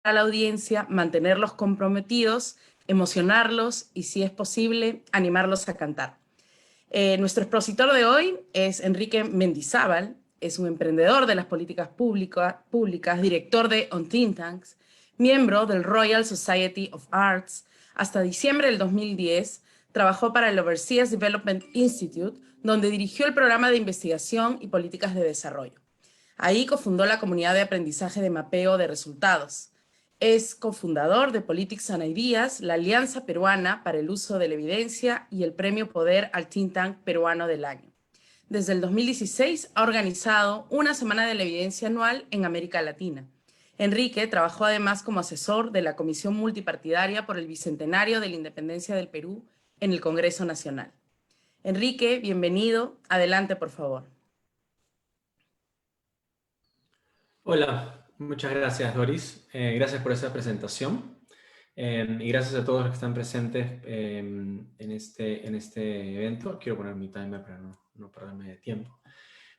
a la audiencia, mantenerlos comprometidos, emocionarlos y, si es posible, animarlos a cantar. Nuestro expositor de hoy es Enrique Mendizábal, es un emprendedor de las políticas públicas, director de On Think Tanks, miembro del Royal Society of Arts. Hasta diciembre del 2010 trabajó para el Overseas Development Institute, donde dirigió el programa de investigación y políticas de desarrollo. Ahí cofundó la comunidad de aprendizaje de mapeo de resultados. Es cofundador de Politics and Ideas, la Alianza Peruana para el Uso de la Evidencia y el Premio Poder al Think Tank Peruano del Año. Desde el 2016 ha organizado una Semana de la Evidencia anual en América Latina. Enrique trabajó además como asesor de la Comisión Multipartidaria por el Bicentenario de la Independencia del Perú en el Congreso Nacional. Enrique, bienvenido. Adelante, por favor. Hola, muchas gracias Doris, gracias por esa presentación y gracias a todos los que están presentes en este evento. Quiero poner mi timer para no perderme de tiempo.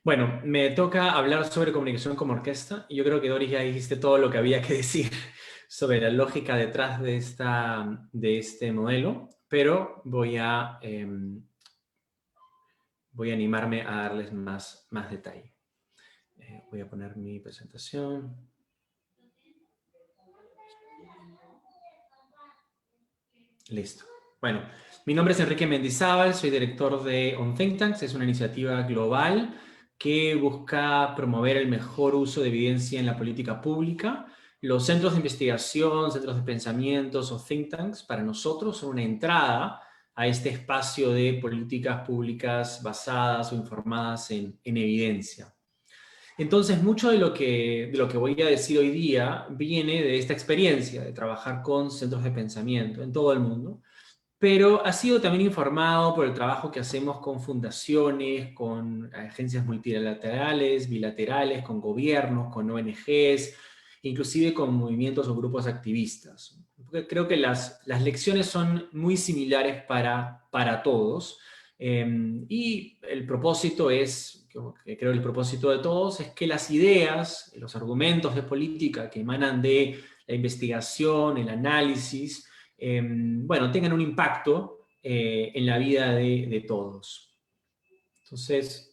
Bueno, me toca hablar sobre comunicación como orquesta y yo creo que Doris ya dijiste todo lo que había que decir sobre la lógica detrás de este modelo, pero voy a animarme a darles más detalle. Voy a poner mi presentación. Listo. Bueno, mi nombre es Enrique Mendizábal, soy director de On Think Tanks. Es una iniciativa global que busca promover el mejor uso de evidencia en la política pública. Los centros de investigación, centros de pensamientos o think tanks, para nosotros son una entrada a este espacio de políticas públicas basadas o informadas en evidencia. Entonces, mucho de lo que voy a decir hoy día viene de esta experiencia de trabajar con centros de pensamiento en todo el mundo, pero ha sido también informado por el trabajo que hacemos con fundaciones, con agencias multilaterales, bilaterales, con gobiernos, con ONGs, inclusive con movimientos o grupos activistas. Porque creo que las lecciones son muy similares para todos, y el propósito es, que creo el propósito de todos, es que las ideas, los argumentos de política que emanan de la investigación, el análisis, bueno, tengan un impacto en la vida de todos. Entonces,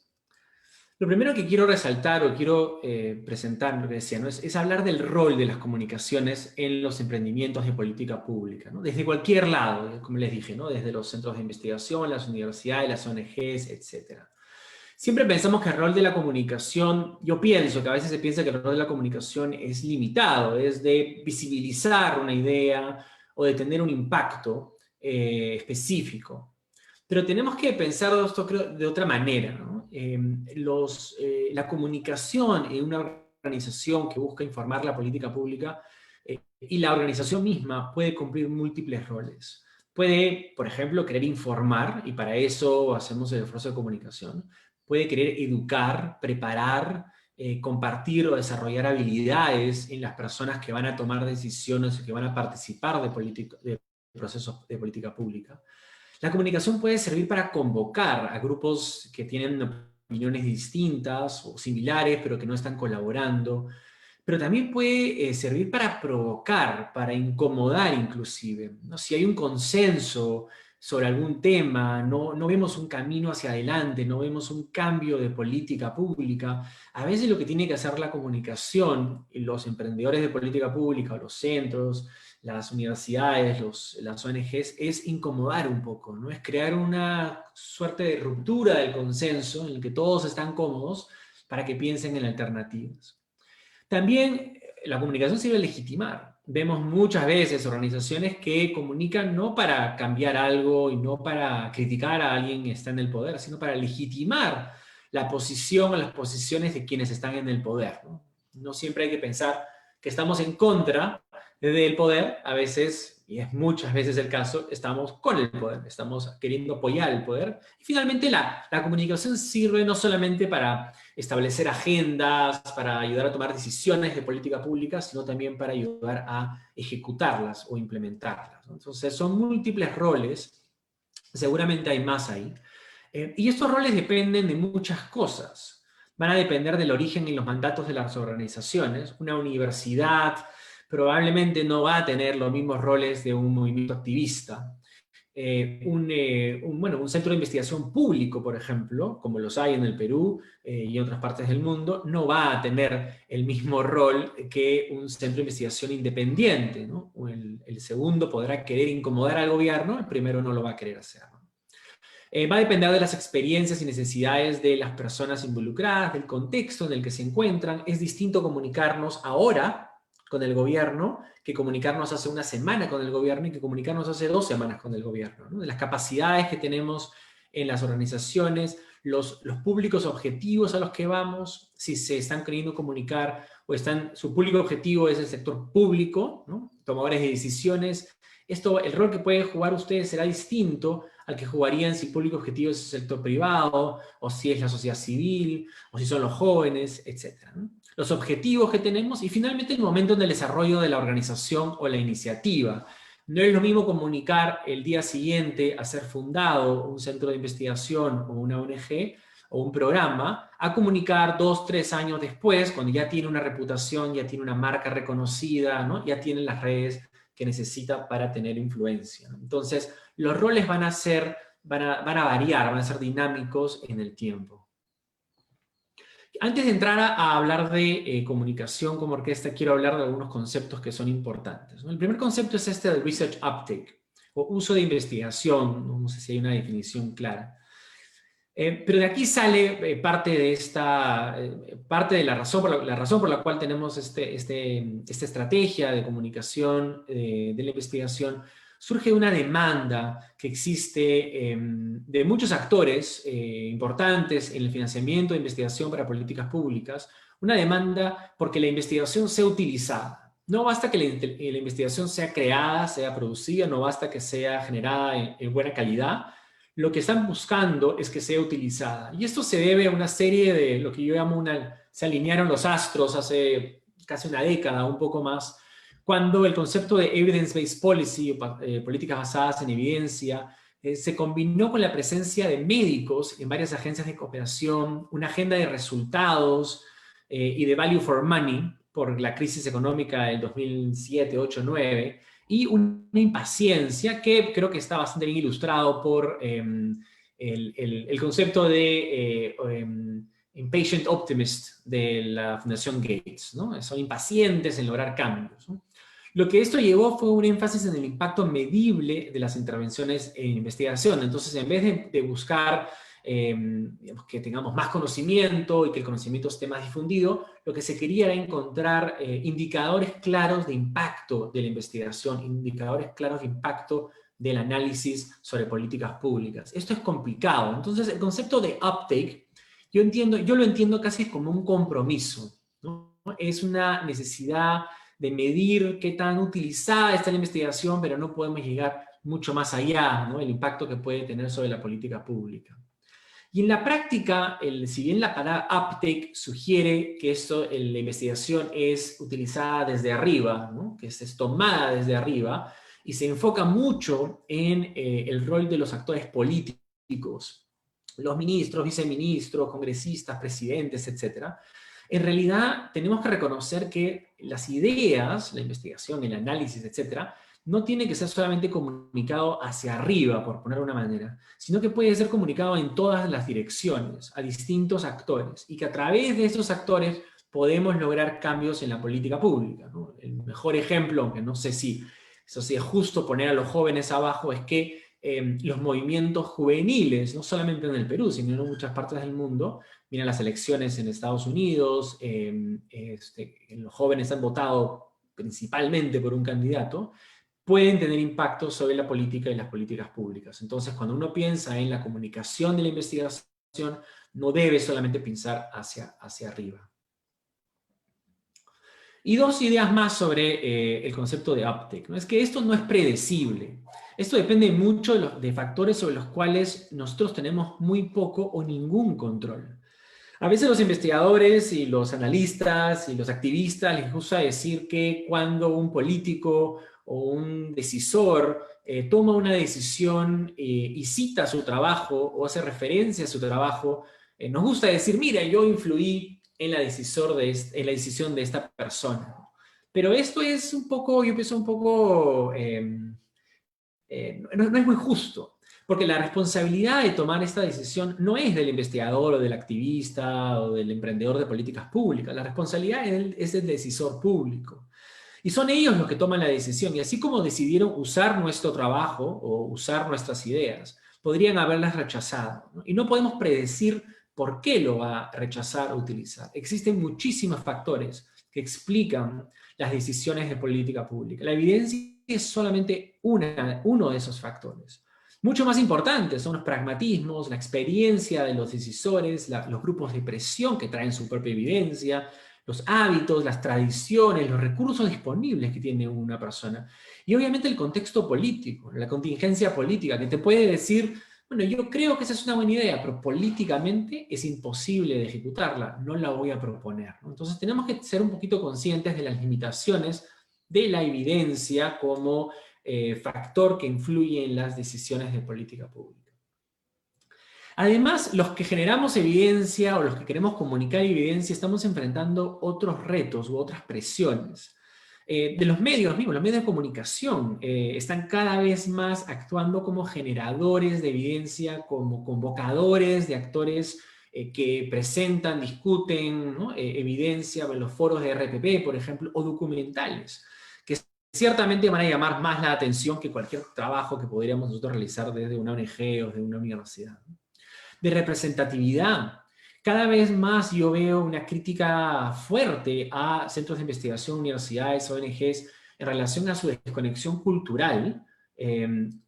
lo primero que quiero resaltar o quiero presentar, lo que decía, ¿no? es hablar del rol de las comunicaciones en los emprendimientos de política pública, ¿no? Desde cualquier lado, como les dije, ¿no? Desde los centros de investigación, las universidades, las ONGs, etc. Siempre pensamos que el rol de la comunicación, yo pienso que a veces se piensa que el rol de la comunicación es limitado, es de visibilizar una idea o de tener un impacto específico. Pero tenemos que pensar esto de otra manera, ¿no? La comunicación en una organización que busca informar la política pública y la organización misma puede cumplir múltiples roles. Puede, por ejemplo, querer informar, y para eso hacemos el esfuerzo de comunicación. Puede querer educar, preparar, compartir o desarrollar habilidades en las personas que van a tomar decisiones y que van a participar de procesos de política pública. La comunicación puede servir para convocar a grupos que tienen opiniones distintas o similares, pero que no están colaborando. Pero también puede servir para provocar, para incomodar inclusive, ¿no? Si hay un consenso sobre algún tema, no vemos un camino hacia adelante, no vemos un cambio de política pública, a veces lo que tiene que hacer la comunicación, y los emprendedores de política pública, o los centros, las universidades, las ONGs, es incomodar un poco, ¿no? Es crear una suerte de ruptura del consenso en el que todos están cómodos para que piensen en alternativas. También la comunicación sirve a legitimar. Vemos muchas veces organizaciones que comunican no para cambiar algo y no para criticar a alguien que está en el poder, sino para legitimar la posición o las posiciones de quienes están en el poder, ¿no? No siempre hay que pensar que estamos en contra del poder, a veces, y es muchas veces el caso, estamos con el poder, estamos queriendo apoyar el poder. Y finalmente la comunicación sirve no solamente para establecer agendas, para ayudar a tomar decisiones de política pública, sino también para ayudar a ejecutarlas o implementarlas, ¿no? Entonces son múltiples roles, seguramente hay más ahí. Y estos roles dependen de muchas cosas. Van a depender del origen y los mandatos de las organizaciones. Una universidad probablemente no va a tener los mismos roles de un movimiento activista. Un centro de investigación público, por ejemplo, como los hay en el Perú y en otras partes del mundo, no va a tener el mismo rol que un centro de investigación independiente, ¿no? El segundo podrá querer incomodar al gobierno, el primero no lo va a querer hacer, ¿no? Va a depender de las experiencias y necesidades de las personas involucradas, del contexto en el que se encuentran. Es distinto comunicarnos ahora con el gobierno que comunicarnos hace una semana con el gobierno y que comunicarnos hace 2 semanas con el gobierno, ¿no? De las capacidades que tenemos en las organizaciones, los públicos objetivos a los que vamos, si se están queriendo comunicar o su público objetivo es el sector público, ¿no? Tomadores de decisiones. El rol que pueden jugar ustedes será distinto al que jugarían si el público objetivo es el sector privado, o si es la sociedad civil, o si son los jóvenes, etc., ¿no? Los objetivos que tenemos y finalmente el momento en el desarrollo de la organización o la iniciativa. No es lo mismo comunicar el día siguiente a ser fundado un centro de investigación o una ONG o un programa, a comunicar 2, 3 años después, cuando ya tiene una reputación, ya tiene una marca reconocida, ¿no? Ya tiene las redes que necesita para tener influencia, ¿no? Entonces, los roles van a variar, van a ser dinámicos en el tiempo. Antes de entrar a hablar de comunicación como orquesta, quiero hablar de algunos conceptos que son importantes, ¿no? El primer concepto es este del research uptake, o uso de investigación, no sé si hay una definición clara. Pero de aquí sale parte de la razón por la cual tenemos esta estrategia de comunicación de la investigación. Surge una demanda que existe de muchos actores importantes en el financiamiento de investigación para políticas públicas, una demanda porque la investigación sea utilizada. No basta que la investigación sea creada, sea producida, no basta que sea generada en buena calidad. Lo que están buscando es que sea utilizada. Y esto se debe a una serie de lo que yo llamo se alinearon los astros hace casi una década, un poco más, cuando el concepto de evidence-based policy, políticas basadas en evidencia, se combinó con la presencia de médicos en varias agencias de cooperación, una agenda de resultados y de value for money por la crisis económica del 2007, 8, 9, y una impaciencia que creo que está bastante bien ilustrado por el concepto de impatient optimist de la Fundación Gates, ¿no? Son impacientes en lograr cambios, ¿no? Lo que esto llevó fue un énfasis en el impacto medible de las intervenciones en investigación. Entonces, en vez de buscar digamos, que tengamos más conocimiento y que el conocimiento esté más difundido, lo que se quería era encontrar indicadores claros de impacto de la investigación, indicadores claros de impacto del análisis sobre políticas públicas. Esto es complicado. Entonces, el concepto de uptake, yo lo entiendo casi como un compromiso, ¿no? Es una necesidad de medir qué tan utilizada está la investigación, pero no podemos llegar mucho más allá, ¿no? El impacto que puede tener sobre la política pública. Y en la práctica, si bien la palabra uptake sugiere que la investigación es utilizada desde arriba, ¿no? Que es tomada desde arriba, y se enfoca mucho en el rol de los actores políticos, los ministros, viceministros, congresistas, presidentes, etc. En realidad tenemos que reconocer que las ideas, la investigación, el análisis, etc., no tiene que ser solamente comunicado hacia arriba, por poner una manera, sino que puede ser comunicado en todas las direcciones, a distintos actores, y que a través de esos actores podemos lograr cambios en la política pública, ¿no? El mejor ejemplo, aunque no sé si eso sí es justo poner a los jóvenes abajo, es que los movimientos juveniles, no solamente en el Perú, sino en muchas partes del mundo, miren las elecciones en Estados Unidos, los jóvenes han votado principalmente por un candidato, pueden tener impacto sobre la política y las políticas públicas. Entonces, cuando uno piensa en la comunicación de la investigación, no debe solamente pensar hacia arriba. Y 2 ideas más sobre el concepto de uptake, ¿no? Es que esto no es predecible. Esto depende mucho de factores sobre los cuales nosotros tenemos muy poco o ningún control. A veces los investigadores y los analistas y los activistas les gusta decir que cuando un político o un decisor toma una decisión y cita su trabajo o hace referencia a su trabajo, nos gusta decir, mira, yo influí en la decisión de esta persona. Pero esto es un poco, yo pienso un poco, no es muy justo, porque la responsabilidad de tomar esta decisión no es del investigador o del activista o del emprendedor de políticas públicas, la responsabilidad es del decisor público. Y son ellos los que toman la decisión, y así como decidieron usar nuestro trabajo o usar nuestras ideas, podrían haberlas rechazado, ¿no? Y no podemos predecir por qué lo va a rechazar o utilizar. Existen muchísimos factores que explican las decisiones de política pública. La evidencia es solamente uno de esos factores. Mucho más importantes son los pragmatismos, la experiencia de los decisores, los grupos de presión que traen su propia evidencia, los hábitos, las tradiciones, los recursos disponibles que tiene una persona. Y obviamente el contexto político, la contingencia política, que te puede decir, bueno, yo creo que esa es una buena idea, pero políticamente es imposible de ejecutarla, no la voy a proponer, ¿no? Entonces tenemos que ser un poquito conscientes de las limitaciones de la evidencia como factor que influye en las decisiones de política pública. Además, los que generamos evidencia o los que queremos comunicar evidencia estamos enfrentando otros retos u otras presiones. De los medios mismos, los medios de comunicación están cada vez más actuando como generadores de evidencia, como convocadores de actores que presentan, discuten, ¿no? Evidencia en los foros de RPP, por ejemplo, o documentales, que ciertamente van a llamar más la atención que cualquier trabajo que podríamos nosotros realizar desde una ONG o de una universidad, ¿no? De representatividad. Cada vez más yo veo una crítica fuerte a centros de investigación, universidades, ONGs, en relación a su desconexión cultural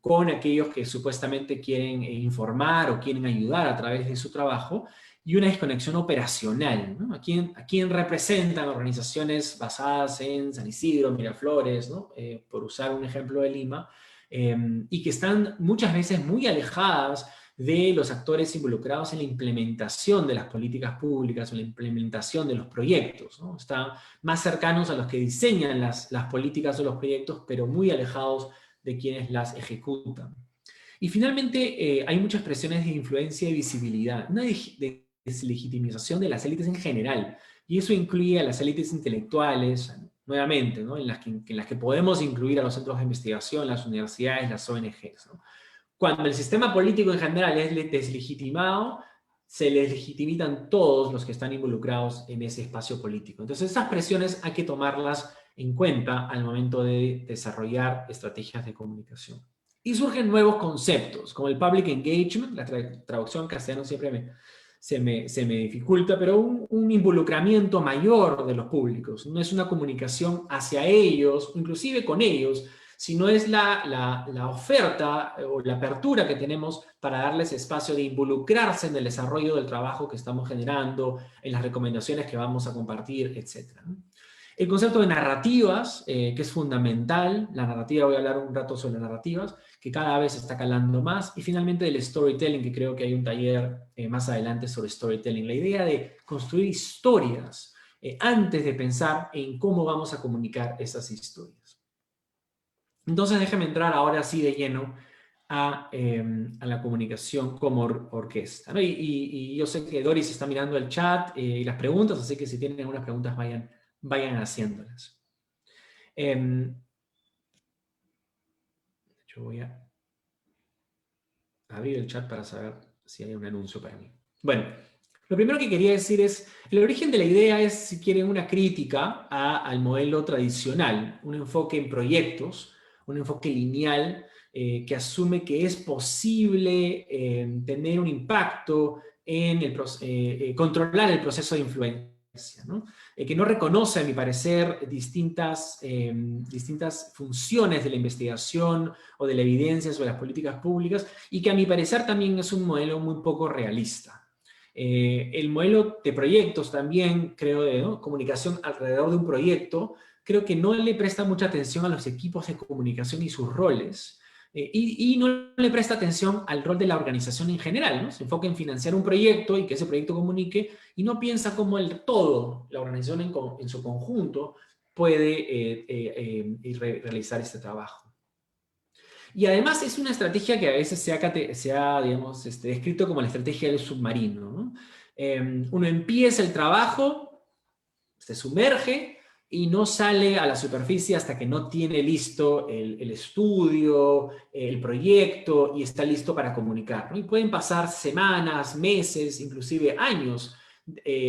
con aquellos que supuestamente quieren informar o quieren ayudar a través de su trabajo, y una desconexión operacional, ¿no? ¿A quién representan organizaciones basadas en San Isidro, Miraflores, ¿no? Por usar un ejemplo de Lima, y que están muchas veces muy alejadas de los actores involucrados en la implementación de las políticas públicas o la implementación de los proyectos, ¿no? Están más cercanos a los que diseñan las políticas o los proyectos, pero muy alejados de quienes las ejecutan. Y finalmente, hay muchas presiones de influencia y visibilidad, una deslegitimización de las élites en general, y eso incluye a las élites intelectuales, nuevamente, ¿no? en las que podemos incluir a los centros de investigación, las universidades, las ONGs, ¿no? Cuando el sistema político en general es deslegitimado, se les legitimitan todos los que están involucrados en ese espacio político. Entonces, esas presiones hay que tomarlas en cuenta al momento de desarrollar estrategias de comunicación. Y surgen nuevos conceptos, como el public engagement, la traducción en castellano siempre se me dificulta, pero un involucramiento mayor de los públicos. No es una comunicación hacia ellos, inclusive con ellos, sino es la oferta o la apertura que tenemos para darles espacio de involucrarse en el desarrollo del trabajo que estamos generando, en las recomendaciones que vamos a compartir, etc. El concepto de narrativas, que es fundamental, la narrativa, voy a hablar un rato sobre narrativas, que cada vez está calando más, y finalmente del storytelling, que creo que hay un taller más adelante sobre storytelling, la idea de construir historias antes de pensar en cómo vamos a comunicar esas historias. Entonces déjame entrar ahora sí de lleno a la comunicación como orquesta, ¿no? Y yo sé que Doris está mirando el chat y las preguntas, así que si tienen algunas preguntas vayan haciéndolas. Yo voy a abrir el chat para saber si hay un anuncio para mí. Bueno, lo primero que quería decir es, el origen de la idea es, si quieren, una crítica al modelo tradicional, un enfoque en proyectos, un enfoque lineal que asume que es posible tener un impacto en controlar el proceso de influencia, ¿no? Que no reconoce, a mi parecer, distintas funciones de la investigación o de la evidencia sobre las políticas públicas, y que a mi parecer también es un modelo muy poco realista. El modelo de proyectos también, creo, ¿no? Comunicación alrededor de un proyecto, creo que no le presta mucha atención a los equipos de comunicación y sus roles, y no le presta atención al rol de la organización en general, ¿no? Se enfoca en financiar un proyecto y que ese proyecto comunique, y no piensa cómo la organización en su conjunto puede realizar este trabajo. Y además es una estrategia que a veces se ha digamos, descrito como la estrategia del submarino, ¿no? Uno empieza el trabajo, se sumerge, y no sale a la superficie hasta que no tiene listo el estudio, el proyecto, y está listo para comunicar, ¿no? Y pueden pasar semanas, meses, inclusive años,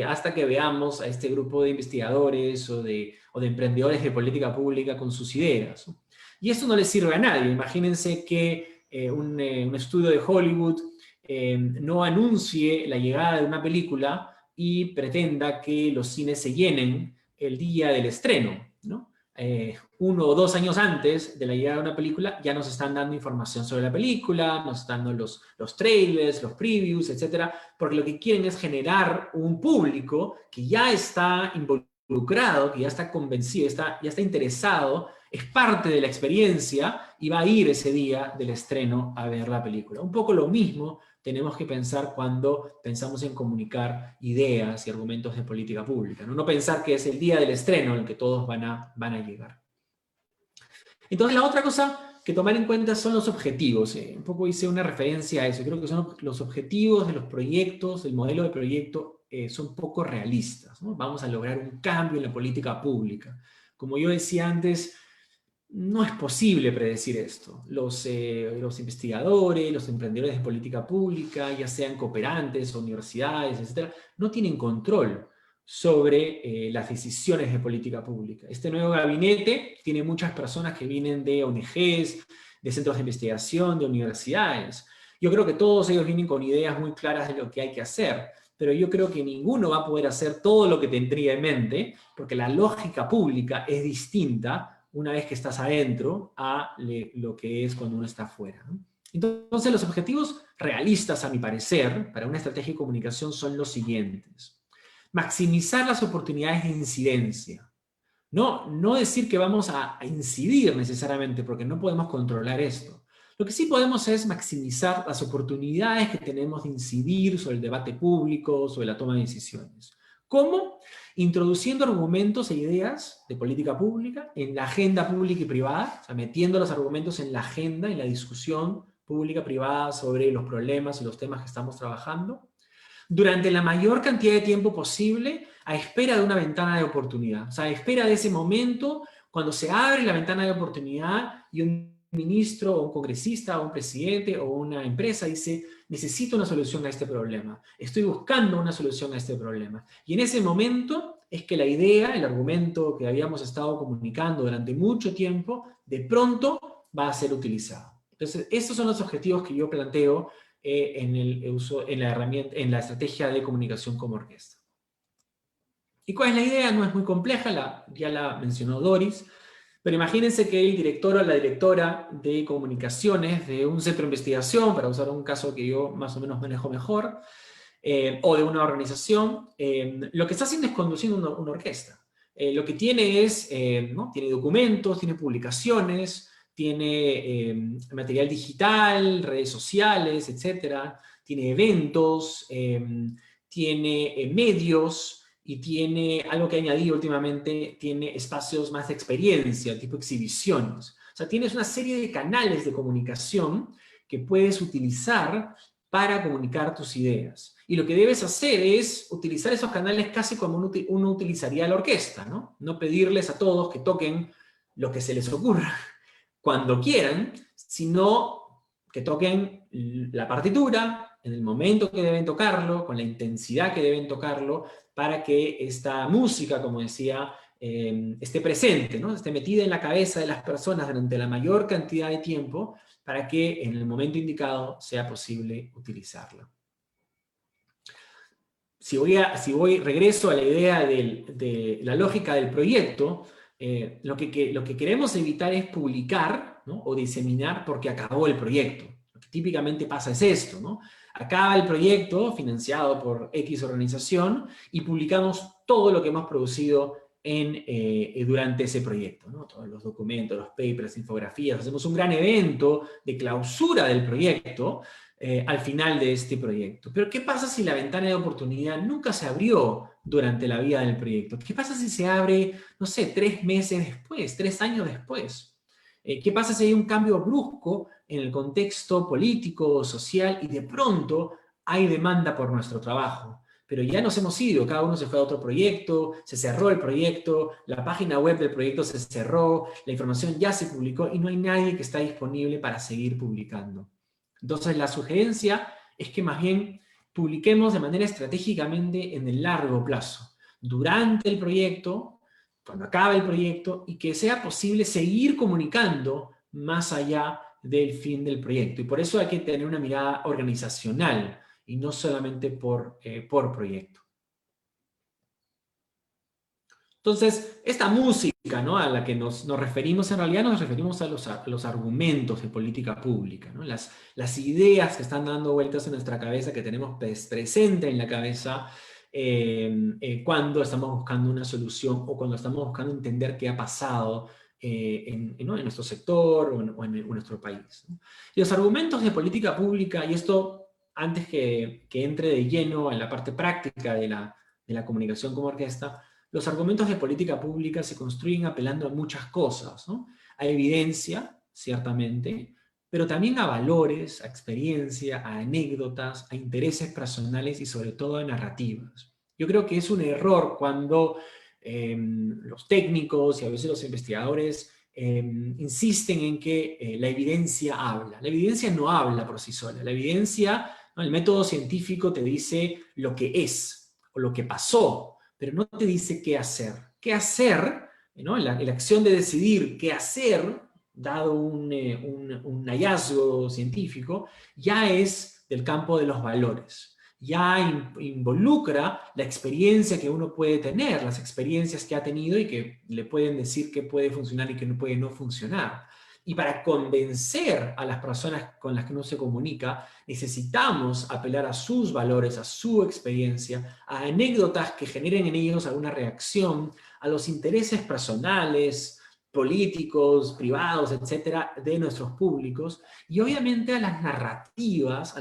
hasta que veamos a este grupo de investigadores o de emprendedores de política pública con sus ideas, ¿no? Y esto no les sirve a nadie. Imagínense que un estudio de Hollywood no anuncie la llegada de una película y pretenda que los cines se llenen el día del estreno, ¿no? 1 o 2 años antes de la llegada de una película ya nos están dando información sobre la película, nos están dando los trailers, los previews, etcétera, porque lo que quieren es generar un público que ya está involucrado, que ya está convencido, ya está interesado, es parte de la experiencia y va a ir ese día del estreno a ver la película. Un poco lo mismo tenemos que pensar cuando pensamos en comunicar ideas y argumentos de política pública, ¿no? No pensar que es el día del estreno en el que todos van a llegar. Entonces, la otra cosa que tomar en cuenta son los objetivos. Un poco hice una referencia a eso. Creo que son los objetivos de los proyectos, el modelo de proyecto son poco realistas, ¿no? Vamos a lograr un cambio en la política pública. Como yo decía antes, no es posible predecir esto. Los investigadores, los emprendedores de política pública, ya sean cooperantes, universidades, etcétera, no tienen control sobre las decisiones de política pública. Este nuevo gabinete tiene muchas personas que vienen de ONGs, de centros de investigación, de universidades. Yo creo que todos ellos vienen con ideas muy claras de lo que hay que hacer, pero yo creo que ninguno va a poder hacer todo lo que tendría en mente, porque la lógica pública es distinta una vez que estás adentro a lo que es cuando uno está afuera, ¿no? Entonces, los objetivos realistas, a mi parecer, para una estrategia de comunicación son los siguientes. Maximizar las oportunidades de incidencia. No decir que vamos a incidir necesariamente, porque no podemos controlar esto. Lo que sí podemos es maximizar las oportunidades que tenemos de incidir sobre el debate público, sobre la toma de decisiones. ¿Cómo? Introduciendo argumentos e ideas de política pública en la agenda pública y privada, o sea, metiendo los argumentos en la agenda, en la discusión pública-privada sobre los problemas y los temas que estamos trabajando, durante la mayor cantidad de tiempo posible, a espera de una ventana de oportunidad. O sea, a espera de ese momento, cuando se abre la ventana de oportunidad y un ministro o un congresista o un presidente o una empresa dice, necesito una solución a este problema, estoy buscando una solución a este problema. Y en ese momento es que la idea, el argumento que habíamos estado comunicando durante mucho tiempo, de pronto va a ser utilizado. Entonces, estos son los objetivos que yo planteo en el uso, en la herramienta, en la estrategia de comunicación como orquesta. ¿Y cuál es la idea? No es muy compleja, ya la mencionó Doris, pero imagínense que el director o la directora de comunicaciones de un centro de investigación, para usar un caso que yo más o menos manejo mejor, o de una organización, lo que está haciendo es conduciendo una orquesta. Lo que tiene es, ¿no? Tiene documentos, tiene publicaciones, tiene material digital, redes sociales, etcétera, tiene eventos, tiene medios, y tiene algo que añadí últimamente, tiene espacios más de experiencia, tipo exhibiciones. O sea, tienes una serie de canales de comunicación que puedes utilizar para comunicar tus ideas. Y lo que debes hacer es utilizar esos canales casi como uno utilizaría la orquesta, ¿no? No pedirles a todos que toquen lo que se les ocurra cuando quieran, sino que toquen la partitura en el momento que deben tocarlo, con la intensidad que deben tocarlo, para que esta música, como decía, esté presente, ¿no? Esté metida en la cabeza de las personas durante la mayor cantidad de tiempo, para que en el momento indicado sea posible utilizarla. Regreso a la idea de la lógica del proyecto, lo que queremos evitar es publicar, ¿no? O diseminar porque acabó el proyecto. Lo que típicamente pasa es esto, ¿no? Acaba el proyecto financiado por X organización y publicamos todo lo que hemos producido durante ese proyecto, ¿no? Todos los documentos, los papers, infografías, hacemos un gran evento de clausura del proyecto al final de este proyecto. Pero ¿qué pasa si la ventana de oportunidad nunca se abrió durante la vida del proyecto? ¿Qué pasa si se abre, no sé, 3 meses después, 3 años después? ¿Qué pasa si hay un cambio brusco en el contexto político o social y de pronto hay demanda por nuestro trabajo? pero ya nos hemos ido, cada uno se fue a otro proyecto, se cerró el proyecto, la página web del proyecto se cerró, la información ya se publicó y no hay nadie que está disponible para seguir publicando. Entonces la sugerencia es que más bien publiquemos de manera estratégicamente en el largo plazo, durante el proyecto, cuando acabe el proyecto, y que sea posible seguir comunicando más allá del fin del proyecto. Y por eso hay que tener una mirada organizacional, y no solamente por proyecto. Entonces, esta música, ¿no?, a la que nos referimos, en realidad nos referimos a los argumentos de política pública, ¿no? Las ideas que están dando vueltas en nuestra cabeza, que tenemos presente en la cabeza cuando estamos buscando una solución o cuando estamos buscando entender qué ha pasado ¿no?, en nuestro sector o en nuestro país, ¿no? Y los argumentos de política pública, y esto antes que entre de lleno en la parte práctica de la comunicación como orquesta, los argumentos de política pública se construyen apelando a muchas cosas, ¿no? A evidencia, ciertamente, pero también a valores, a experiencia, a anécdotas, a intereses personales y sobre todo a narrativas. Yo creo que es un error cuando los técnicos y a veces los investigadores insisten en que la evidencia habla. La evidencia no habla por sí sola. La evidencia, ¿no?, el método científico te dice lo que es o lo que pasó, pero no te dice qué hacer. ¿Qué hacer? ¿No? La acción de decidir qué hacer, dado un hallazgo científico, ya es del campo de los valores. Ya involucra la experiencia que uno puede tener, las experiencias que ha tenido y que le pueden decir qué puede funcionar y qué no puede no funcionar. Y para convencer a las personas con las que uno se comunica, necesitamos apelar a sus valores, a su experiencia, a anécdotas que generen en ellos alguna reacción, a los intereses personales, políticos, privados, etcétera, de nuestros públicos, y obviamente a las narrativas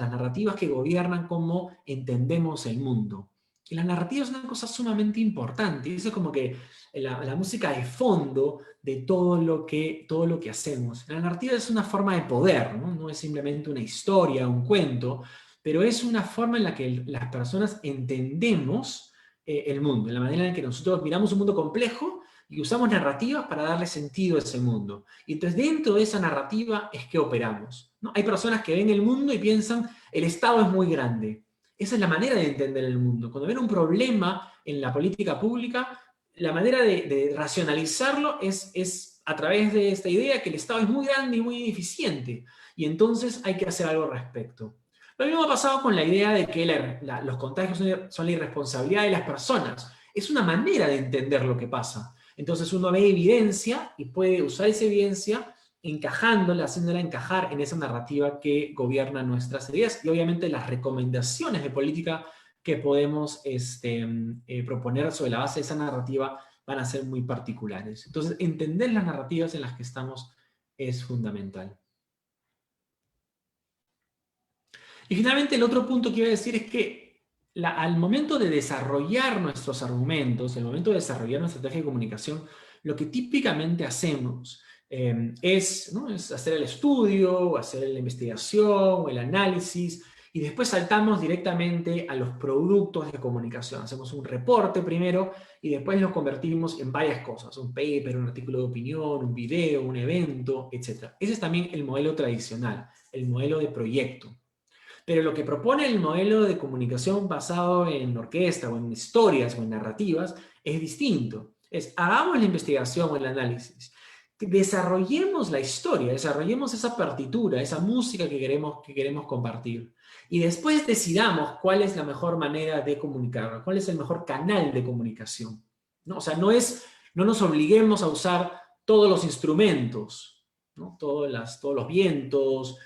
que gobiernan cómo entendemos el mundo. Y la narrativa es una cosa sumamente importante, y eso es como que la música de fondo de todo lo que hacemos. La narrativa es una forma de poder, ¿no? No es simplemente una historia, un cuento, pero es una forma en la que las personas entendemos el mundo, en la manera en que nosotros miramos un mundo complejo y usamos narrativas para darle sentido a ese mundo. Y entonces dentro de esa narrativa es que operamos, ¿no? Hay personas que ven el mundo y piensan, el Estado es muy grande. Esa es la manera de entender el mundo. Cuando ven un problema en la política pública, la manera de racionalizarlo es a través de esta idea que el Estado es muy grande y muy ineficiente, y entonces hay que hacer algo al respecto. Lo mismo ha pasado con la idea de que los contagios son la irresponsabilidad de las personas. Es una manera de entender lo que pasa. Entonces uno ve evidencia y puede usar esa evidencia encajándola, haciéndola encajar en esa narrativa que gobierna nuestras ideas, y obviamente las recomendaciones de política que podemos proponer sobre la base de esa narrativa van a ser muy particulares. Entonces, entender las narrativas en las que estamos es fundamental. Y finalmente, el otro punto que iba a decir es que al momento de desarrollar nuestros argumentos, el momento de desarrollar nuestra estrategia de comunicación, lo que típicamente hacemos es hacer el estudio, hacer la investigación, el análisis, y después saltamos directamente a los productos de comunicación. Hacemos un reporte primero y después lo convertimos en varias cosas, un paper, un artículo de opinión, un video, un evento, etc. Ese es también el modelo tradicional, el modelo de proyecto. Pero lo que propone el modelo de comunicación basado en orquesta o en historias o en narrativas es distinto. Hagamos la investigación o el análisis, desarrollemos la historia, desarrollemos esa partitura, esa música que queremos compartir. Y después decidamos cuál es la mejor manera de comunicarlo, cuál es el mejor canal de comunicación, ¿no? O sea, no nos obliguemos a usar todos los instrumentos, ¿no? Todos los vientos,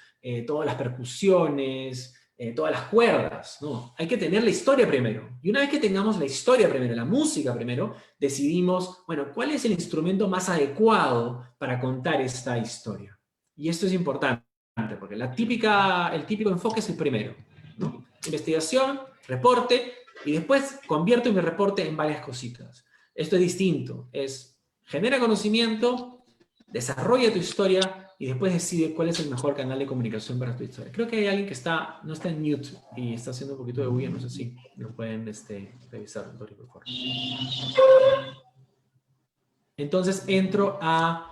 todas las percusiones, todas las cuerdas, ¿no? Hay que tener la historia primero. Y una vez que tengamos la historia primero, la música primero, decidimos, bueno, ¿cuál es el instrumento más adecuado para contar esta historia? Y esto es importante, porque el típico enfoque es el primero, ¿no? Investigación, reporte, y después convierto mi reporte en varias cositas. Esto es distinto, genera conocimiento, desarrolla tu historia y después decide cuál es el mejor canal de comunicación para tu historia. Creo que hay alguien que no está en mute y está haciendo un poquito de bulla, no sé si lo pueden revisar, Dori, por favor. Entonces entro a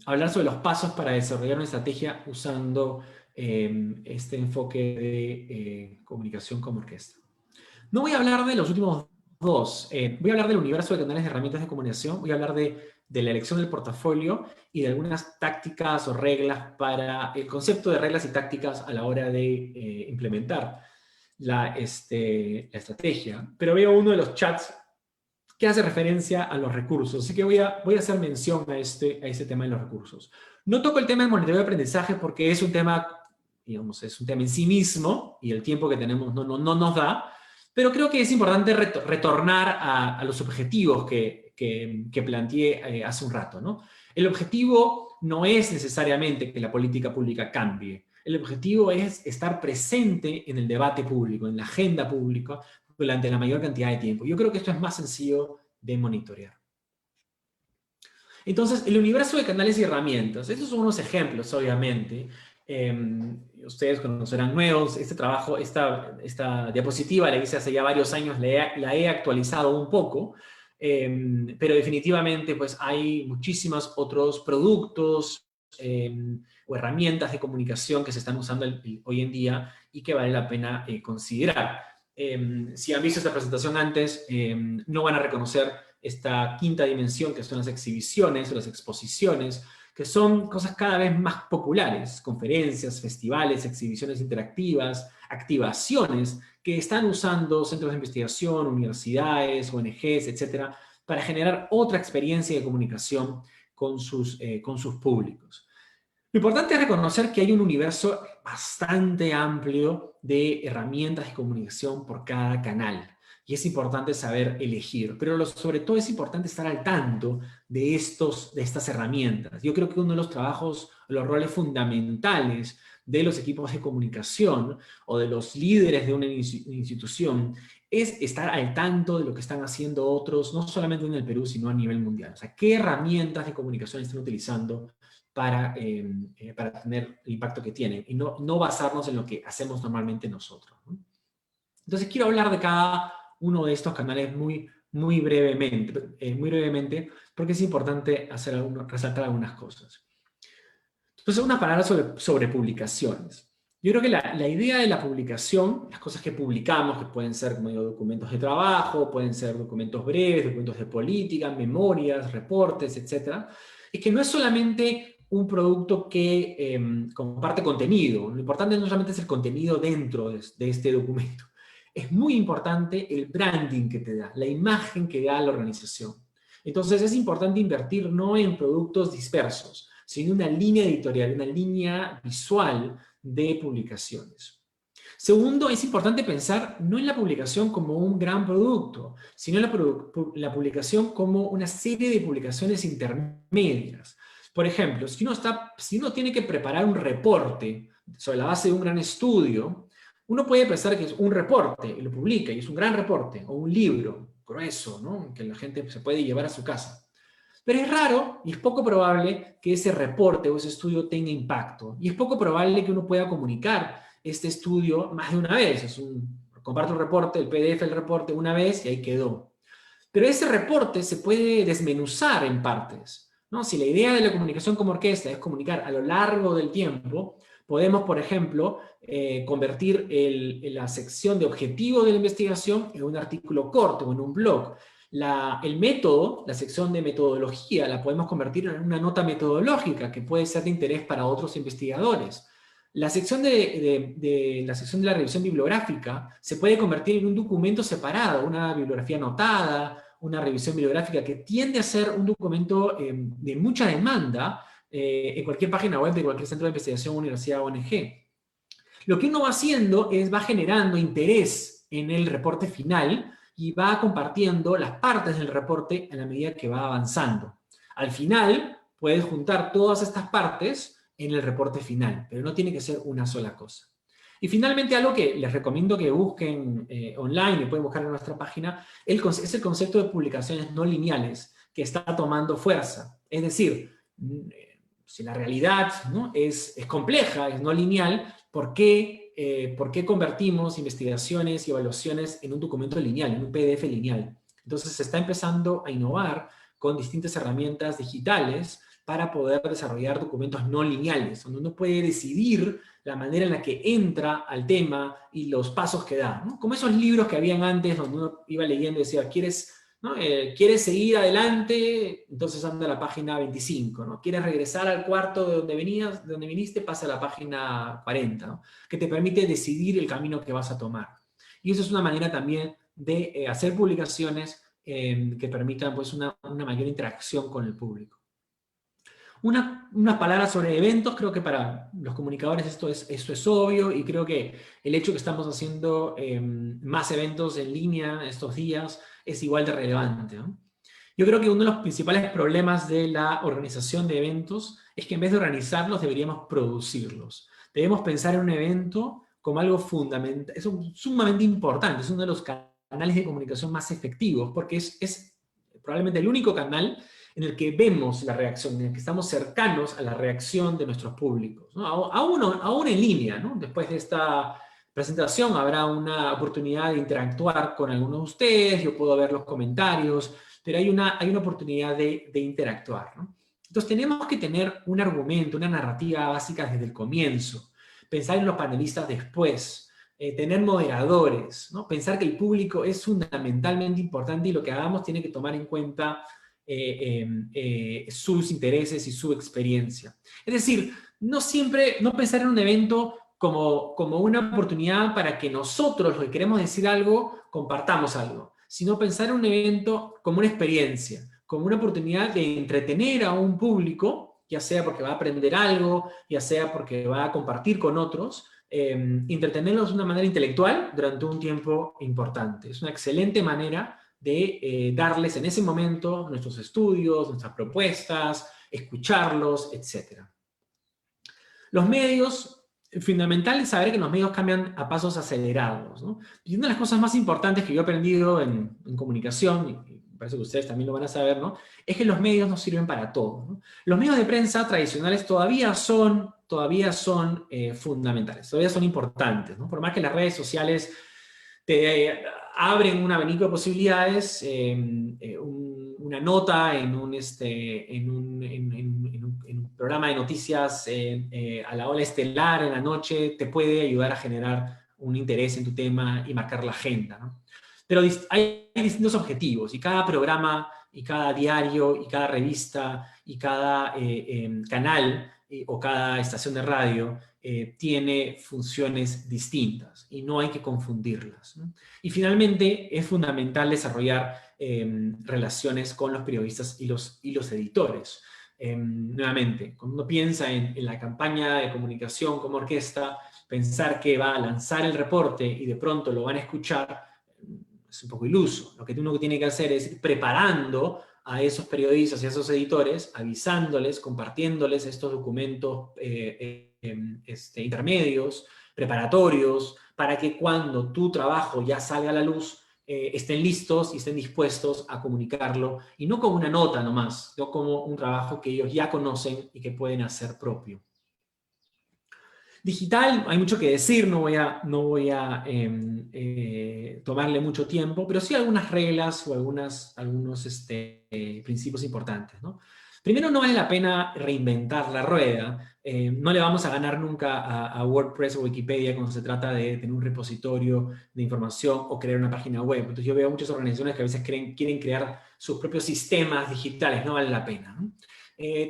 hablar sobre los pasos para desarrollar una estrategia usando este enfoque de comunicación como orquesta. No voy a hablar de los últimos dos, voy a hablar del universo de canales de herramientas de comunicación, voy a hablar de la elección del portafolio y de algunas tácticas o reglas para el concepto de reglas y tácticas a la hora de implementar la estrategia. Pero veo uno de los chats que hace referencia a los recursos, así que voy a hacer mención a este tema de los recursos. No toco el tema del monitoreo de aprendizaje porque es un tema, digamos, es un tema en sí mismo y el tiempo que tenemos no nos da, pero creo que es importante retornar a los objetivos que planteé hace un rato, ¿no? El objetivo no es necesariamente que la política pública cambie. El objetivo es estar presente en el debate público, en la agenda pública, durante la mayor cantidad de tiempo. Yo creo que esto es más sencillo de monitorear. Entonces, el universo de canales y herramientas. Estos son unos ejemplos, obviamente. Ustedes conocerán nuevos. Este trabajo, esta diapositiva la hice hace ya varios años, la he actualizado un poco, pero definitivamente pues, hay muchísimos otros productos o herramientas de comunicación que se están usando hoy en día y que vale la pena considerar. Si han visto esta presentación antes, no van a reconocer esta quinta dimensión, que son las exhibiciones o las exposiciones, que son cosas cada vez más populares, conferencias, festivales, exhibiciones interactivas, activaciones, que están usando centros de investigación, universidades, ONGs, etcétera, para generar otra experiencia de comunicación con sus públicos. Lo importante es reconocer que hay un universo bastante amplio de herramientas de comunicación por cada canal. Y es importante saber elegir. Pero sobre todo es importante estar al tanto de estas herramientas. Yo creo que uno de los trabajos, los roles fundamentales de los equipos de comunicación o de los líderes de una institución es estar al tanto de lo que están haciendo otros, no solamente en el Perú, sino a nivel mundial. O sea, qué herramientas de comunicación están utilizando para tener el impacto que tienen y no basarnos en lo que hacemos normalmente nosotros, ¿no? Entonces quiero hablar de cada uno de estos canales muy brevemente, porque es importante resaltar algunas cosas. Entonces, unas palabras sobre publicaciones. Yo creo que la idea de la publicación, las cosas que publicamos, que pueden ser, como digo, documentos de trabajo, pueden ser documentos breves, documentos de política, memorias, reportes, etc., es que no es solamente un producto que comparte contenido. Lo importante no solamente es el contenido dentro de este documento. Es muy importante el branding que te da, la imagen que da la organización. Entonces es importante invertir no en productos dispersos, sino en una línea editorial, una línea visual de publicaciones. Segundo, es importante pensar no en la publicación como un gran producto, sino en la publicación como una serie de publicaciones intermedias. Por ejemplo, si uno tiene que preparar un reporte sobre la base de un gran estudio, uno puede pensar que es un reporte y lo publica y es un gran reporte, o un libro grueso, ¿no?, que la gente se puede llevar a su casa. Pero es raro y es poco probable que ese reporte o ese estudio tenga impacto. Y es poco probable que uno pueda comunicar este estudio más de una vez. Comparto el reporte, el PDF del reporte una vez y ahí quedó. Pero ese reporte se puede desmenuzar en partes, ¿no? Si la idea de la comunicación como orquesta es comunicar a lo largo del tiempo, podemos, por ejemplo, convertir la sección de objetivo de la investigación en un artículo corto o en un blog. El método, la sección de metodología, la podemos convertir en una nota metodológica que puede ser de interés para otros investigadores. La sección de la revisión bibliográfica se puede convertir en un documento separado, una bibliografía anotada, una revisión bibliográfica que tiende a ser un documento de mucha demanda en cualquier página web de cualquier centro de investigación, universidad o ONG. Lo que uno va haciendo va generando interés en el reporte final y va compartiendo las partes del reporte a la medida que va avanzando. Al final, puedes juntar todas estas partes en el reporte final, pero no tiene que ser una sola cosa. Y finalmente, algo que les recomiendo que busquen online, y pueden buscar en nuestra página, es el concepto de publicaciones no lineales, que está tomando fuerza. Es decir, si la realidad, ¿no?, es compleja, es no lineal, ¿por qué convertimos investigaciones y evaluaciones en un documento lineal, en un PDF lineal? Entonces se está empezando a innovar con distintas herramientas digitales para poder desarrollar documentos no lineales, donde uno puede decidir la manera en la que entra al tema y los pasos que da, ¿no? Como esos libros que habían antes, donde uno iba leyendo y decía, ¿quieres seguir adelante? Entonces anda a la página 25, ¿no? ¿Quieres regresar al cuarto de donde viniste? Pasa a la página 40, ¿no? Que te permite decidir el camino que vas a tomar. Y eso es una manera también de hacer publicaciones que permitan, pues, una mayor interacción con el público. Unas palabras sobre eventos. Creo que para los comunicadores esto es obvio, y creo que el hecho que estamos haciendo más eventos en línea estos días es igual de relevante, ¿no? Yo creo que uno de los principales problemas de la organización de eventos es que en vez de organizarlos deberíamos producirlos. Debemos pensar en un evento como algo fundamental, es sumamente importante, es uno de los canales de comunicación más efectivos, porque es probablemente el único canal en el que vemos la reacción, en el que estamos cercanos a la reacción de nuestros públicos, ¿no? Aún en línea, ¿no? Después de esta presentación habrá una oportunidad de interactuar con algunos de ustedes, yo puedo ver los comentarios, pero hay una oportunidad de interactuar, ¿no? Entonces tenemos que tener un argumento, una narrativa básica desde el comienzo, pensar en los panelistas después, tener moderadores, ¿no? Pensar que el público es fundamentalmente importante y lo que hagamos tiene que tomar en cuenta sus intereses y su experiencia. Es decir, no pensar en un evento como una oportunidad para que nosotros, los que queremos decir algo, compartamos algo, sino pensar en un evento como una experiencia, como una oportunidad de entretener a un público, ya sea porque va a aprender algo, ya sea porque va a compartir con otros, entretenerlos de una manera intelectual durante un tiempo importante. Es una excelente manera de darles en ese momento nuestros estudios, nuestras propuestas, escucharlos, etc. Los medios, fundamental es saber que los medios cambian a pasos acelerados, ¿no? Y una de las cosas más importantes que yo he aprendido en comunicación, y parece que ustedes también lo van a saber, ¿no?, es que los medios no sirven para todo, ¿no? Los medios de prensa tradicionales todavía son fundamentales, todavía son importantes, ¿no? Por más que las redes sociales te abren un abanico de posibilidades, una nota en un programa de noticias a la hora estelar en la noche te puede ayudar a generar un interés en tu tema y marcar la agenda, ¿no? Pero hay distintos objetivos, y cada programa, y cada diario, y cada revista, y cada canal o cada estación de radio tiene funciones distintas y no hay que confundirlas, ¿no? Y finalmente es fundamental desarrollar relaciones con los periodistas y los editores. Nuevamente, cuando uno piensa en la campaña de comunicación como orquesta, pensar que va a lanzar el reporte y de pronto lo van a escuchar es un poco iluso. Lo que uno tiene que hacer es ir preparando a esos periodistas y a esos editores, avisándoles, compartiéndoles estos documentos intermedios, preparatorios, para que cuando tu trabajo ya salga a la luz, estén listos y estén dispuestos a comunicarlo, y no como una nota nomás, no como un trabajo que ellos ya conocen y que pueden hacer propio. Digital, hay mucho que decir, no voy a tomarle mucho tiempo, pero sí algunas reglas o algunos principios importantes, ¿no? Primero, no vale la pena reinventar la rueda. No le vamos a ganar nunca a WordPress o Wikipedia cuando se trata de tener un repositorio de información o crear una página web. Entonces yo veo muchas organizaciones que a veces quieren crear sus propios sistemas digitales, no vale la pena, ¿no?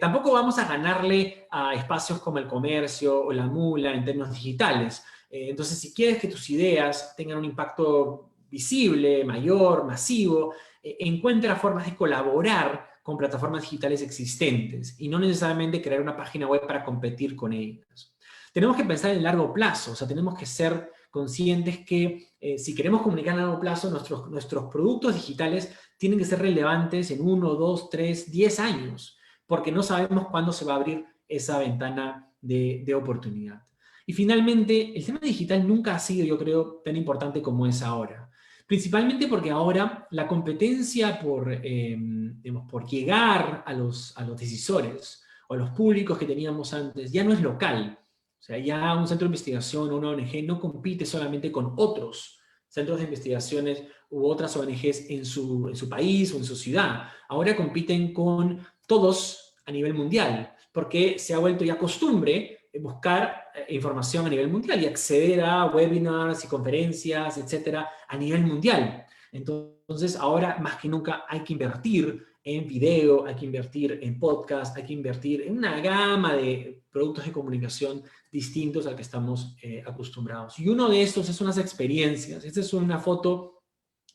Tampoco vamos a ganarle a espacios como El Comercio o La Mula en términos digitales. Entonces, si quieres que tus ideas tengan un impacto visible, mayor, masivo, encuentra formas de colaborar con plataformas digitales existentes y no necesariamente crear una página web para competir con ellas. Tenemos que pensar en el largo plazo, o sea, tenemos que ser conscientes que si queremos comunicar a largo plazo, nuestros productos digitales tienen que ser relevantes en 1, 2, 3, 10 años, porque no sabemos cuándo se va a abrir esa ventana de oportunidad. Y finalmente, el tema digital nunca ha sido, yo creo, tan importante como es ahora. Principalmente porque ahora la competencia por llegar a los decisores o los públicos que teníamos antes, ya no es local. O sea, ya un centro de investigación o una ONG no compite solamente con otros centros de investigaciones u otras ONGs en su país o en su ciudad. Ahora compiten con todos a nivel mundial, porque se ha vuelto ya costumbre buscar información a nivel mundial y acceder a webinars y conferencias, etcétera, a nivel mundial. Entonces, ahora más que nunca hay que invertir en video, hay que invertir en podcast, hay que invertir en una gama de productos de comunicación distintos al que estamos acostumbrados. Y uno de estos es unas experiencias. Esta es una foto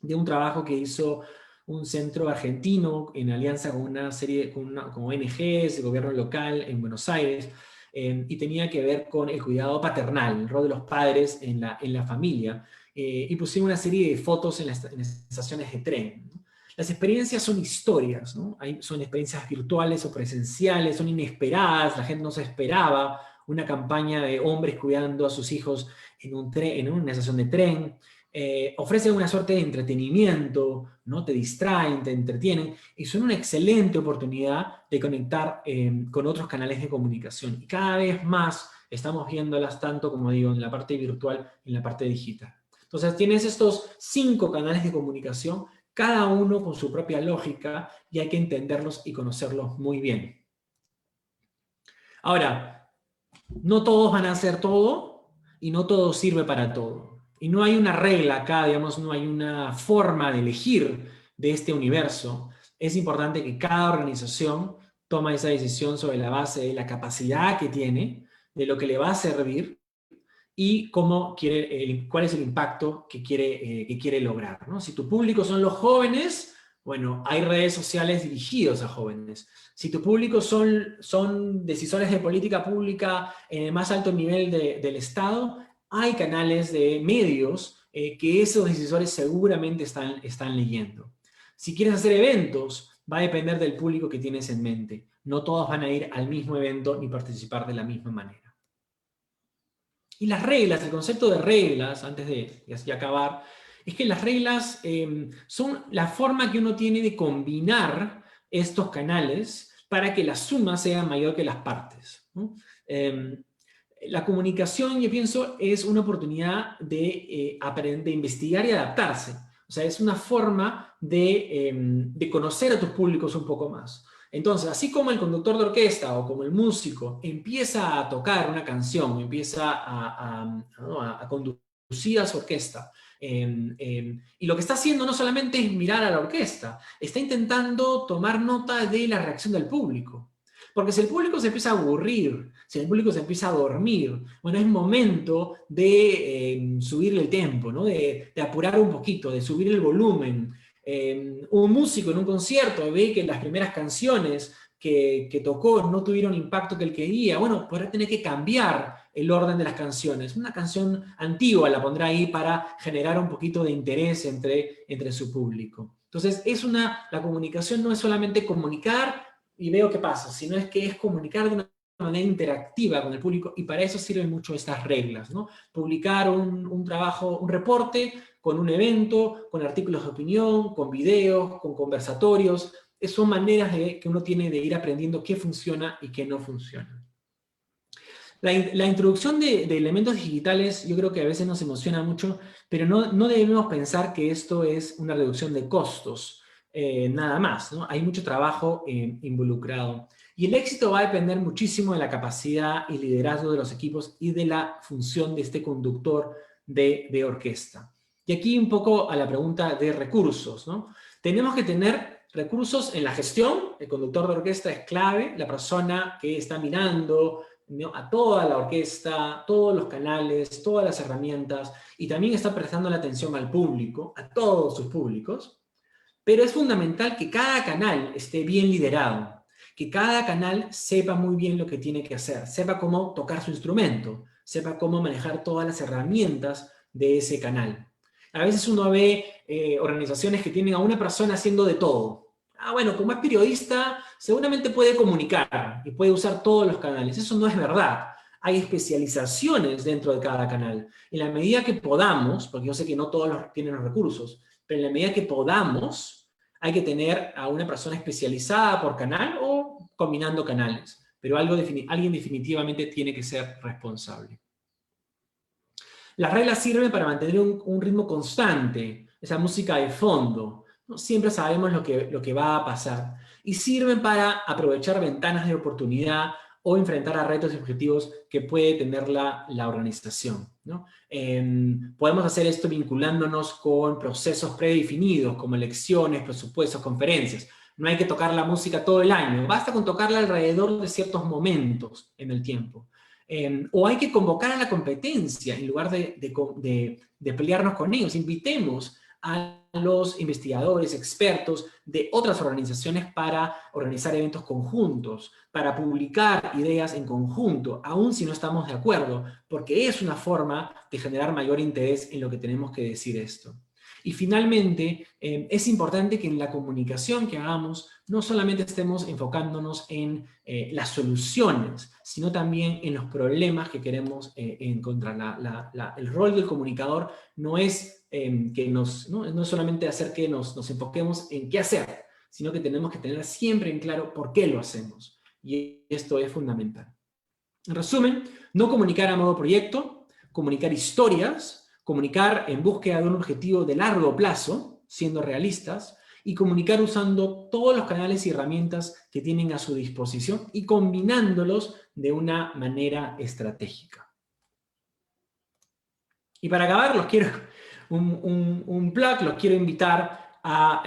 de un trabajo que hizo un centro argentino en alianza con una serie, con ONGs, el gobierno local en Buenos Aires, y tenía que ver con el cuidado paternal, el rol de los padres en la familia. Y pusimos una serie de fotos en las estaciones de tren, ¿no? Las experiencias son historias, ¿no? Son experiencias virtuales o presenciales, son inesperadas, la gente no se esperaba una campaña de hombres cuidando a sus hijos en una estación de tren. Ofrecen una suerte de entretenimiento, ¿no? Te distraen, te entretienen, y son una excelente oportunidad de conectar con otros canales de comunicación. Y cada vez más estamos viéndolas tanto, como digo, en la parte virtual y en la parte digital. Entonces tienes estos 5 canales de comunicación, cada uno con su propia lógica, y hay que entenderlos y conocerlos muy bien. Ahora, no todos van a hacer todo, y no todo sirve para todo. Y no hay una regla acá, digamos, no hay una forma de elegir de este universo. Es importante que cada organización tome esa decisión sobre la base de la capacidad que tiene, de lo que le va a servir, y cuál es el impacto que quiere lograr, ¿no? Si tu público son los jóvenes, bueno, hay redes sociales dirigidas a jóvenes. Si tu público son decisores de política pública en el más alto nivel del Estado, hay canales de medios que esos decisores seguramente están leyendo. Si quieres hacer eventos, va a depender del público que tienes en mente. No todos van a ir al mismo evento ni participar de la misma manera. Y las reglas, el concepto de reglas, antes de así acabar, es que las reglas son la forma que uno tiene de combinar estos canales para que la suma sea mayor que las partes, ¿no? La comunicación, yo pienso, es una oportunidad de aprender, de investigar y adaptarse. O sea, es una forma de conocer a tus públicos un poco más. Entonces, así como el conductor de orquesta o como el músico empieza a tocar una canción, empieza a conducir a su orquesta, y lo que está haciendo no solamente es mirar a la orquesta, está intentando tomar nota de la reacción del público. Porque si el público se empieza a aburrir, si el público se empieza a dormir, bueno, es momento de subirle el tempo, ¿no? de apurar un poquito, de subir el volumen. Un músico en un concierto ve que las primeras canciones que tocó no tuvieron impacto que él quería, bueno, podrá tener que cambiar el orden de las canciones. Una canción antigua la pondrá ahí para generar un poquito de interés entre su público. Entonces, la comunicación no es solamente comunicar y veo qué pasa, sino es que es comunicar de una manera interactiva con el público, y para eso sirven mucho estas reglas, ¿no? Publicar un trabajo, un reporte, con un evento, con artículos de opinión, con videos, con conversatorios. Son maneras que uno tiene de ir aprendiendo qué funciona y qué no funciona. La introducción de elementos digitales yo creo que a veces nos emociona mucho, pero no debemos pensar que esto es una reducción de costos, nada más, ¿no? Hay mucho trabajo involucrado. Y el éxito va a depender muchísimo de la capacidad y liderazgo de los equipos y de la función de este conductor de orquesta. Y aquí un poco a la pregunta de recursos, ¿no? Tenemos que tener recursos en la gestión. El conductor de orquesta es clave, la persona que está mirando, ¿no?, a toda la orquesta, todos los canales, todas las herramientas, y también está prestando la atención al público, a todos sus públicos. Pero es fundamental que cada canal esté bien liderado, que cada canal sepa muy bien lo que tiene que hacer, sepa cómo tocar su instrumento, sepa cómo manejar todas las herramientas de ese canal. A veces uno ve organizaciones que tienen a una persona haciendo de todo. Bueno, como es periodista, seguramente puede comunicar y puede usar todos los canales. Eso no es verdad. Hay especializaciones dentro de cada canal. En la medida que podamos, porque yo sé que no todos tienen los recursos, pero en la medida que podamos, hay que tener a una persona especializada por canal o combinando canales. pero alguien definitivamente tiene que ser responsable. Las reglas sirven para mantener un ritmo constante, esa música de fondo. No siempre sabemos lo que va a pasar. Y sirven para aprovechar ventanas de oportunidad o enfrentar a retos y objetivos que puede tener la organización, ¿no? Podemos hacer esto vinculándonos con procesos predefinidos, como elecciones, presupuestos, conferencias. No hay que tocar la música todo el año, basta con tocarla alrededor de ciertos momentos en el tiempo. O hay que convocar a la competencia en lugar de pelearnos con ellos. Invitemos a los investigadores, expertos de otras organizaciones para organizar eventos conjuntos, para publicar ideas en conjunto, aun si no estamos de acuerdo, porque es una forma de generar mayor interés en lo que tenemos que decir esto. Y finalmente, es importante que en la comunicación que hagamos no solamente estemos enfocándonos en las soluciones, sino también en los problemas que queremos encontrar. El rol del comunicador no es, no es solamente hacer que nos enfoquemos en qué hacer, sino que tenemos que tener siempre en claro por qué lo hacemos. Y esto es fundamental. En resumen, no comunicar a modo proyecto, comunicar historias, comunicar en búsqueda de un objetivo de largo plazo, siendo realistas, y comunicar usando todos los canales y herramientas que tienen a su disposición y combinándolos de una manera estratégica. Y para acabar, los quiero, un plug, los quiero invitar a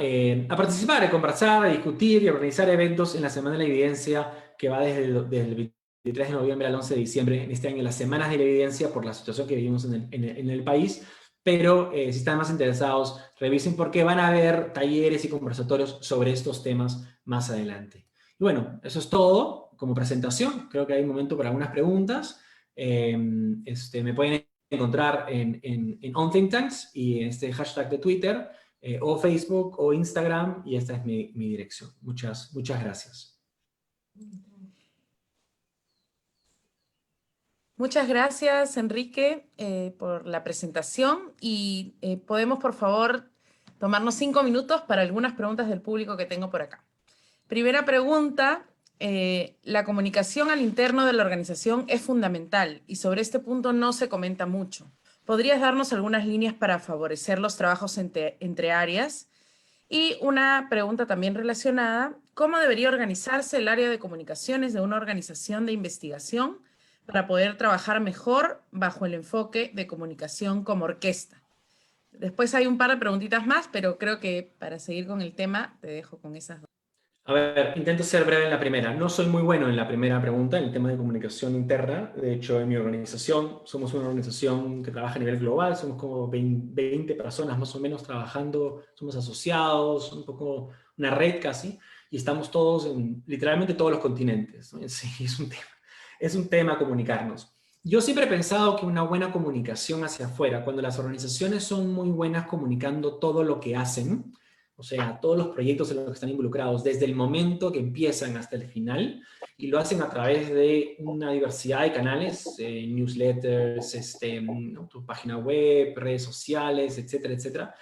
participar, a conversar, a discutir y a organizar eventos en la Semana de la Evidencia que va desde el 23 de noviembre al 11 de diciembre en este año, las Semanas de la Evidencia, por la situación que vivimos en el país. Pero si están más interesados, revisen porque van a haber talleres y conversatorios sobre estos temas más adelante. Y bueno, eso es todo como presentación. Creo que hay un momento para algunas preguntas. Me pueden encontrar en OnThinkTanks y en este hashtag de Twitter, o Facebook o Instagram, y esta es mi dirección. Muchas gracias. Muchas gracias, Enrique, por la presentación y podemos, por favor, tomarnos 5 minutos para algunas preguntas del público que tengo por acá. Primera pregunta, la comunicación al interno de la organización es fundamental y sobre este punto no se comenta mucho. ¿Podrías darnos algunas líneas para favorecer los trabajos entre áreas? Y una pregunta también relacionada, ¿cómo debería organizarse el área de comunicaciones de una organización de investigación para poder trabajar mejor bajo el enfoque de comunicación como orquesta? Después hay un par de preguntitas más, pero creo que para seguir con el tema te dejo con esas dos. A ver, intento ser breve en la primera. No soy muy bueno en la primera pregunta, en el tema de comunicación interna. De hecho, en mi organización, somos una organización que trabaja a nivel global, somos como 20 personas más o menos trabajando, somos asociados, un poco una red casi, y estamos todos en literalmente todos los continentes, ¿no? Sí, es un tema comunicarnos. Yo siempre he pensado que una buena comunicación hacia afuera, cuando las organizaciones son muy buenas comunicando todo lo que hacen, o sea, todos los proyectos en los que están involucrados, desde el momento que empiezan hasta el final, y lo hacen a través de una diversidad de canales, newsletters, ¿no? Tu página web, redes sociales, etcétera, etcétera.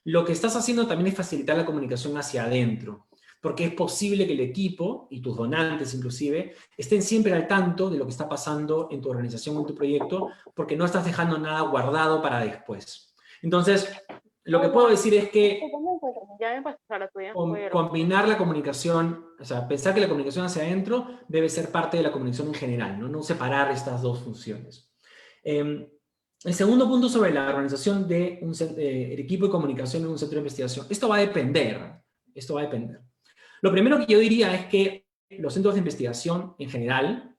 Lo que estás haciendo también es facilitar la comunicación hacia adentro, porque es posible que el equipo, y tus donantes inclusive, estén siempre al tanto de lo que está pasando en tu organización o en tu proyecto, porque no estás dejando nada guardado para después. Entonces, lo que puedo decir es que combinar la comunicación, o sea, pensar que la comunicación hacia adentro debe ser parte de la comunicación en general, no separar estas dos funciones. El segundo punto sobre la organización del equipo de comunicación en un centro de investigación. Esto va a depender. Lo primero que yo diría es que los centros de investigación en general,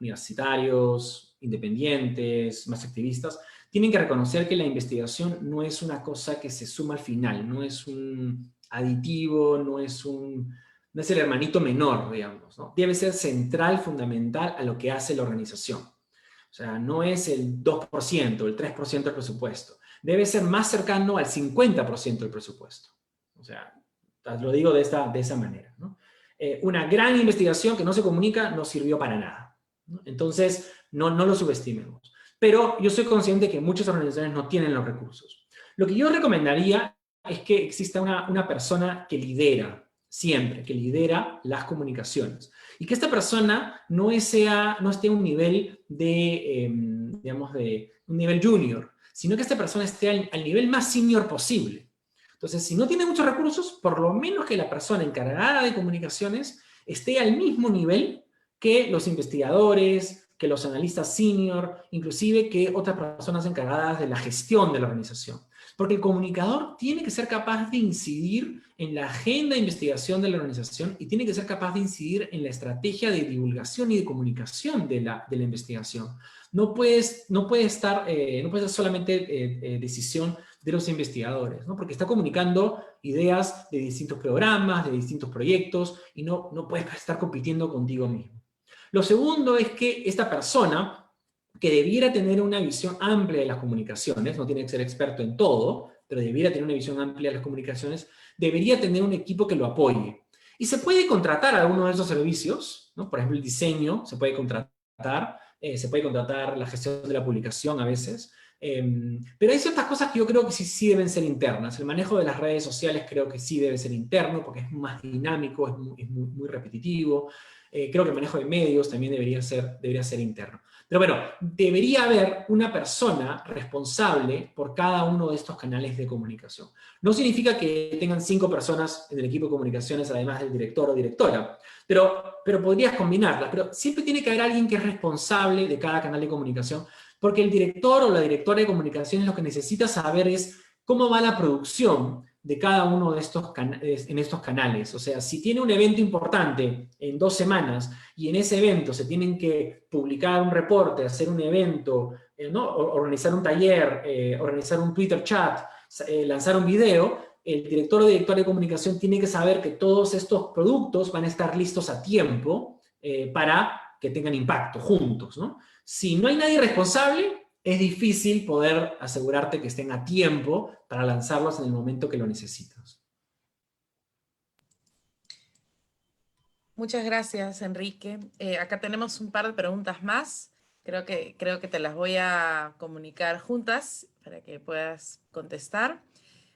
universitarios, independientes, más activistas, tienen que reconocer que la investigación no es una cosa que se suma al final, no es un aditivo, no es el hermanito menor, digamos, ¿no? Debe ser central, fundamental a lo que hace la organización. O sea, no es el 2%, el 3% del presupuesto. Debe ser más cercano al 50% del presupuesto. O sea, lo digo de esa manera, ¿no? Una gran investigación que no se comunica no sirvió para nada, ¿no? Entonces, no lo subestimemos. Pero yo soy consciente que muchas organizaciones no tienen los recursos. Lo que yo recomendaría es que exista una persona que lidera siempre, que lidera las comunicaciones. Y que esta persona no esté a un nivel digamos, de un nivel junior, sino que esta persona esté al nivel más senior posible. Entonces, si no tiene muchos recursos, por lo menos que la persona encargada de comunicaciones esté al mismo nivel que los investigadores, que los analistas senior, inclusive que otras personas encargadas de la gestión de la organización. Porque el comunicador tiene que ser capaz de incidir en la agenda de investigación de la organización y tiene que ser capaz de incidir en la estrategia de divulgación y de comunicación de la investigación. No puede ser solamente decisión de los investigadores, ¿no? Porque está comunicando ideas de distintos programas, de distintos proyectos, y no puedes estar compitiendo contigo mismo. Lo segundo es que esta persona, que debiera tener una visión amplia de las comunicaciones, no tiene que ser experto en todo, pero debiera tener una visión amplia de las comunicaciones, debería tener un equipo que lo apoye. Y se puede contratar algunos de esos servicios, ¿no? Por ejemplo, el diseño se puede contratar la gestión de la publicación a veces, pero hay ciertas cosas que yo creo que sí deben ser internas. El manejo de las redes sociales creo que sí debe ser interno, porque es más dinámico, es muy repetitivo. Creo que el manejo de medios también debería ser interno. Pero bueno, debería haber una persona responsable por cada uno de estos canales de comunicación. No significa que tengan 5 personas en el equipo de comunicaciones, además del director o directora, pero podrías combinarlas. Pero siempre tiene que haber alguien que es responsable de cada canal de comunicación, porque el director o la directora de comunicaciones lo que necesita saber es cómo va la producción de cada uno de estos canales. O sea, si tiene un evento importante en 2 semanas y en ese evento se tienen que publicar un reporte, hacer un evento, ¿no? Organizar un taller, organizar un Twitter chat, lanzar un video, el director o directora de comunicación tiene que saber que todos estos productos van a estar listos a tiempo para que tengan impacto juntos, ¿no? Si no hay nadie responsable, es difícil poder asegurarte que estén a tiempo para lanzarlos en el momento que lo necesitas. Muchas gracias, Enrique. Acá tenemos un par de preguntas más. Creo que te las voy a comunicar juntas para que puedas contestar.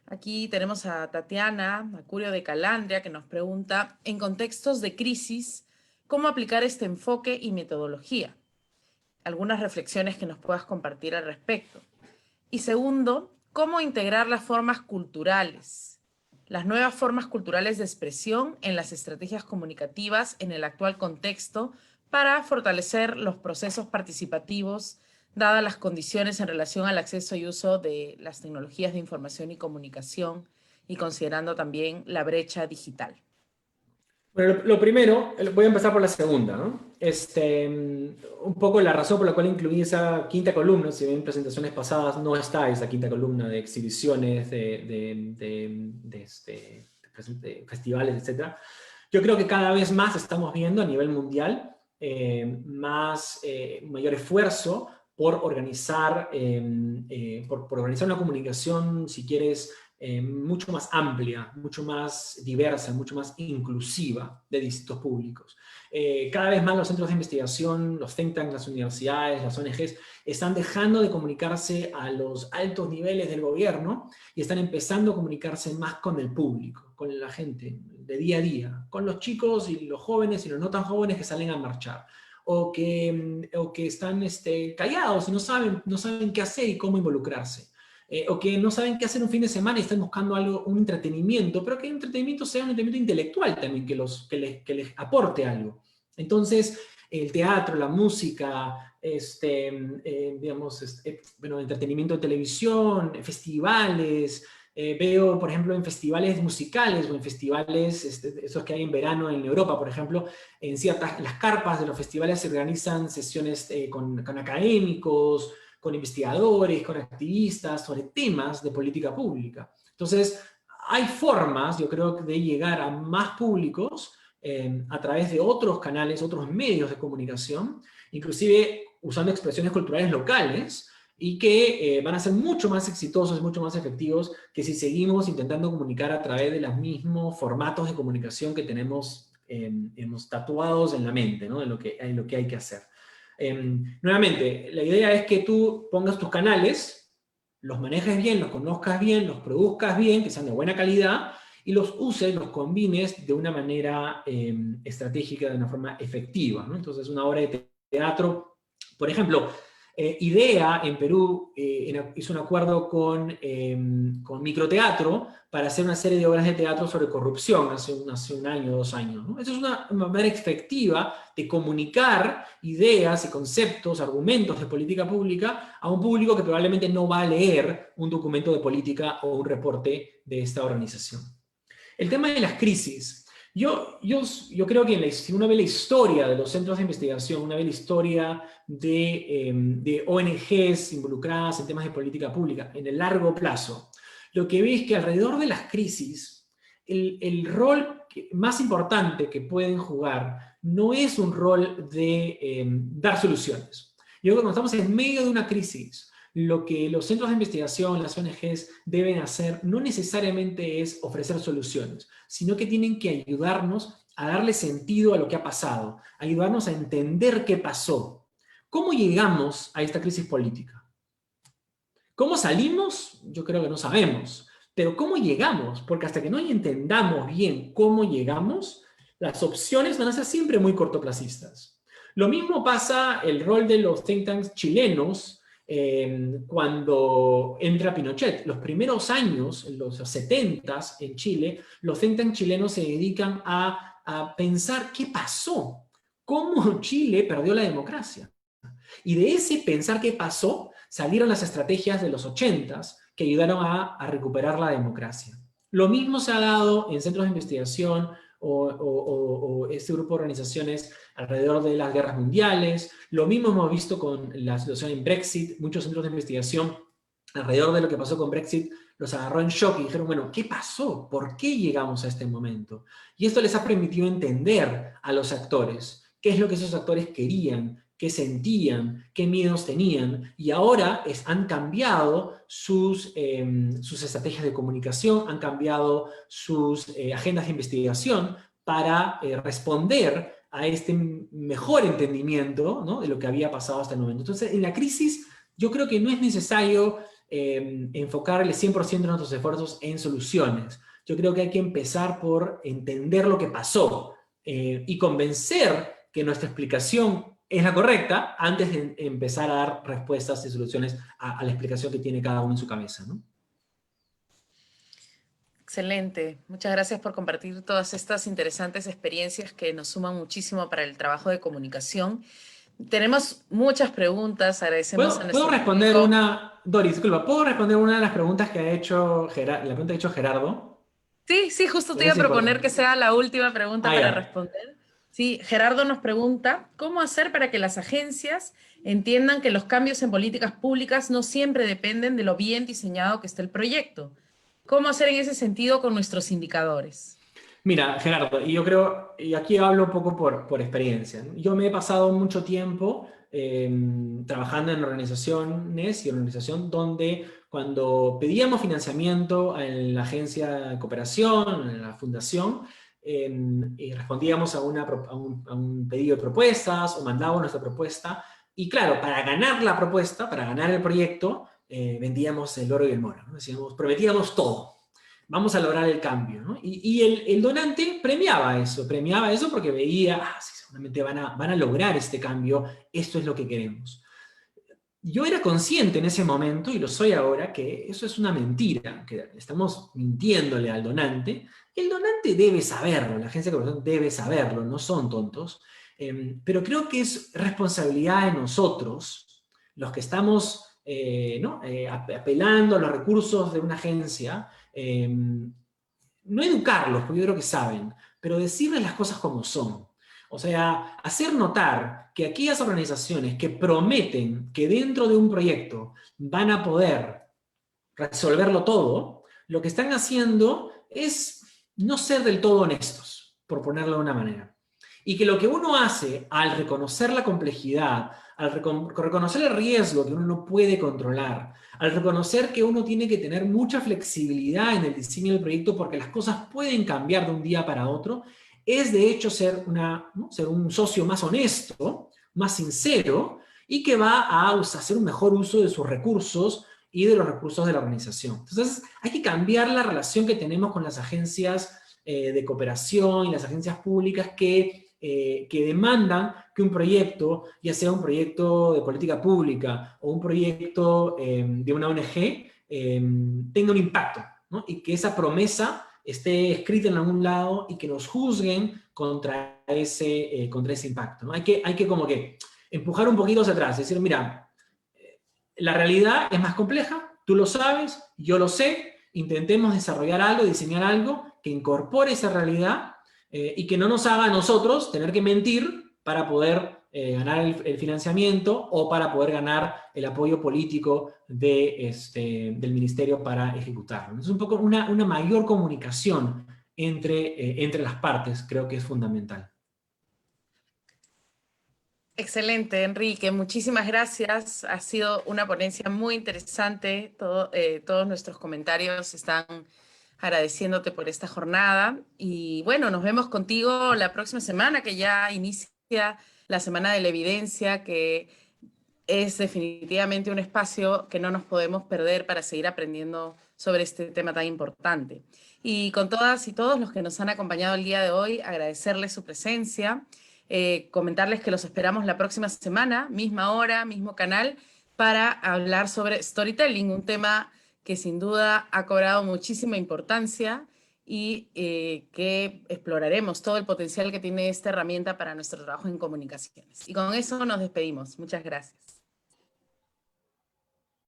Aquí tenemos a Tatiana Acurio de Calandria, que nos pregunta, en contextos de crisis, ¿cómo aplicar este enfoque y metodología? Algunas reflexiones que nos puedas compartir al respecto. Y segundo, ¿cómo integrar las formas culturales, las nuevas formas culturales de expresión en las estrategias comunicativas en el actual contexto para fortalecer los procesos participativos, dadas las condiciones en relación al acceso y uso de las tecnologías de información y comunicación y considerando también la brecha digital? Bueno, lo primero, voy a empezar por la segunda, ¿no? Un poco la razón por la cual incluí esa quinta columna, si bien en presentaciones pasadas no está esa quinta columna de exhibiciones, de festivales, etc. Yo creo que cada vez más estamos viendo a nivel mundial mayor esfuerzo por organizar, por organizar una comunicación, si quieres, mucho más amplia, mucho más diversa, mucho más inclusiva de distintos públicos. Cada vez más los centros de investigación, los think tanks, las universidades, las ONGs, están dejando de comunicarse a los altos niveles del gobierno y están empezando a comunicarse más con el público, con la gente de día a día, con los chicos y los jóvenes y los no tan jóvenes que salen a marchar, o que están callados y no saben qué hacer y cómo involucrarse. O que no saben qué hacer un fin de semana y están buscando un entretenimiento, pero que el entretenimiento sea un entretenimiento intelectual también, que les aporte algo. Entonces, el teatro, la música, bueno, entretenimiento de televisión, festivales, veo, por ejemplo, en festivales musicales o en festivales, esos que hay en verano en Europa, por ejemplo, en las carpas de los festivales se organizan sesiones con académicos, con investigadores, con activistas, sobre temas de política pública. Entonces, hay formas, yo creo, de llegar a más públicos a través de otros canales, otros medios de comunicación, inclusive usando expresiones culturales locales, y que van a ser mucho más exitosos, mucho más efectivos, que si seguimos intentando comunicar a través de los mismos formatos de comunicación que tenemos tatuados en la mente, ¿no? En lo que hay que hacer. Nuevamente, la idea es que tú pongas tus canales, los manejes bien, los conozcas bien, los produzcas bien, que sean de buena calidad, y los uses, los combines de una manera estratégica, de una forma efectiva, ¿no? Entonces, una obra de teatro, por ejemplo, IDEA en Perú hizo un acuerdo con Microteatro para hacer una serie de obras de teatro sobre corrupción hace un año, 2 años, ¿no? Eso es una manera efectiva de comunicar ideas y conceptos, argumentos de política pública a un público que probablemente no va a leer un documento de política o un reporte de esta organización. El tema de las crisis. Yo creo que si uno ve la historia de los centros de investigación, uno ve la historia de ONGs involucradas en temas de política pública en el largo plazo, lo que ve es que alrededor de las crisis, el rol más importante que pueden jugar no es un rol de dar soluciones. Yo creo que cuando estamos en medio de una crisis, lo que los centros de investigación, las ONGs deben hacer no necesariamente es ofrecer soluciones, sino que tienen que ayudarnos a darle sentido a lo que ha pasado, ayudarnos a entender qué pasó. ¿Cómo llegamos a esta crisis política? ¿Cómo salimos? Yo creo que no sabemos. Pero ¿cómo llegamos? Porque hasta que no entendamos bien cómo llegamos, las opciones van a ser siempre muy cortoplacistas. Lo mismo pasa el rol de los think tanks chilenos cuando entra Pinochet. Los primeros años, en los 70s en Chile, los think tanks chilenos se dedican a pensar qué pasó, cómo Chile perdió la democracia. Y de ese pensar qué pasó, salieron las estrategias de los 80s que ayudaron a recuperar la democracia. Lo mismo se ha dado en centros de investigación o este grupo de organizaciones alrededor de las guerras mundiales. Lo mismo hemos visto con la situación en Brexit. Muchos centros de investigación alrededor de lo que pasó con Brexit los agarró en shock y dijeron, bueno, ¿qué pasó? ¿Por qué llegamos a este momento? Y esto les ha permitido entender a los actores qué es lo que esos actores querían, qué sentían, qué miedos tenían, y ahora han cambiado sus estrategias de comunicación, han cambiado sus agendas de investigación para responder a este mejor entendimiento, ¿no?, de lo que había pasado hasta el momento. Entonces, en la crisis, yo creo que no es necesario enfocarle 100% de nuestros esfuerzos en soluciones. Yo creo que hay que empezar por entender lo que pasó y convencer que nuestra explicación es la correcta antes de empezar a dar respuestas y soluciones a la explicación que tiene cada uno en su cabeza, ¿no? Excelente. Muchas gracias por compartir todas estas interesantes experiencias que nos suman muchísimo para el trabajo de comunicación. Tenemos muchas preguntas, agradecemos a nuestro ¿Puedo responder público. una, Doris, disculpa, ¿puedo responder una de las preguntas que ha hecho la pregunta que ha hecho Gerardo? Sí, justo te iba Es a proponer que importante. sea la última pregunta Ah, para ya. responder. Sí, Gerardo nos pregunta, ¿cómo hacer para que las agencias entiendan que los cambios en políticas públicas no siempre dependen de lo bien diseñado que esté el proyecto? ¿Cómo hacer en ese sentido con nuestros indicadores? Mira, Gerardo, y yo creo, y aquí hablo un poco por experiencia, ¿no? Yo me he pasado mucho tiempo trabajando en organizaciones y organización donde cuando pedíamos financiamiento en la agencia de cooperación, en la fundación, y respondíamos a un pedido de propuestas o mandábamos nuestra propuesta, y claro, para ganar la propuesta, para ganar el proyecto, vendíamos el oro y el moro, ¿no? Decíamos, prometíamos todo. Vamos a lograr el cambio, ¿no? Y el donante premiaba eso porque veía, sí, seguramente van a lograr este cambio, esto es lo que queremos. Yo era consciente en ese momento, y lo soy ahora, que eso es una mentira, que estamos mintiéndole al donante. El donante debe saberlo, la agencia de cooperación debe saberlo, no son tontos, pero creo que es responsabilidad de nosotros, los que estamos apelando a los recursos de una agencia, no educarlos, porque yo creo que saben, pero decirles las cosas como son. O sea, hacer notar que aquellas organizaciones que prometen que dentro de un proyecto van a poder resolverlo todo, lo que están haciendo es no ser del todo honestos, por ponerlo de una manera. Y que lo que uno hace al reconocer la complejidad, al reconocer el riesgo que uno no puede controlar, al reconocer que uno tiene que tener mucha flexibilidad en el diseño del proyecto porque las cosas pueden cambiar de un día para otro, es de hecho ser un socio más honesto, más sincero, y que va a hacer un mejor uso de sus recursos y de los recursos de la organización. Entonces, hay que cambiar la relación que tenemos con las agencias de cooperación y las agencias públicas que demandan que un proyecto, ya sea un proyecto de política pública o un proyecto de una ONG, tenga un impacto, ¿no? Y que esa promesa esté escrita en algún lado y que nos juzguen contra ese impacto, ¿no? Hay que como que empujar un poquito hacia atrás, decir, mira, la realidad es más compleja, tú lo sabes, yo lo sé, intentemos desarrollar algo, diseñar algo que incorpore esa realidad y que no nos haga a nosotros tener que mentir para poder ganar el financiamiento o para poder ganar el apoyo político del ministerio para ejecutarlo. Es un poco una mayor comunicación entre las partes, creo que es fundamental. Excelente, Enrique. Muchísimas gracias. Ha sido una ponencia muy interesante. Todos nuestros comentarios están agradeciéndote por esta jornada. Y bueno, nos vemos contigo la próxima semana, que ya inicia la Semana de la Evidencia, que es definitivamente un espacio que no nos podemos perder para seguir aprendiendo sobre este tema tan importante. Y con todas y todos los que nos han acompañado el día de hoy, agradecerles su presencia, comentarles que los esperamos la próxima semana, misma hora, mismo canal, para hablar sobre storytelling, un tema que sin duda ha cobrado muchísima importancia y que exploraremos todo el potencial que tiene esta herramienta para nuestro trabajo en comunicaciones. Y con eso nos despedimos. Muchas gracias.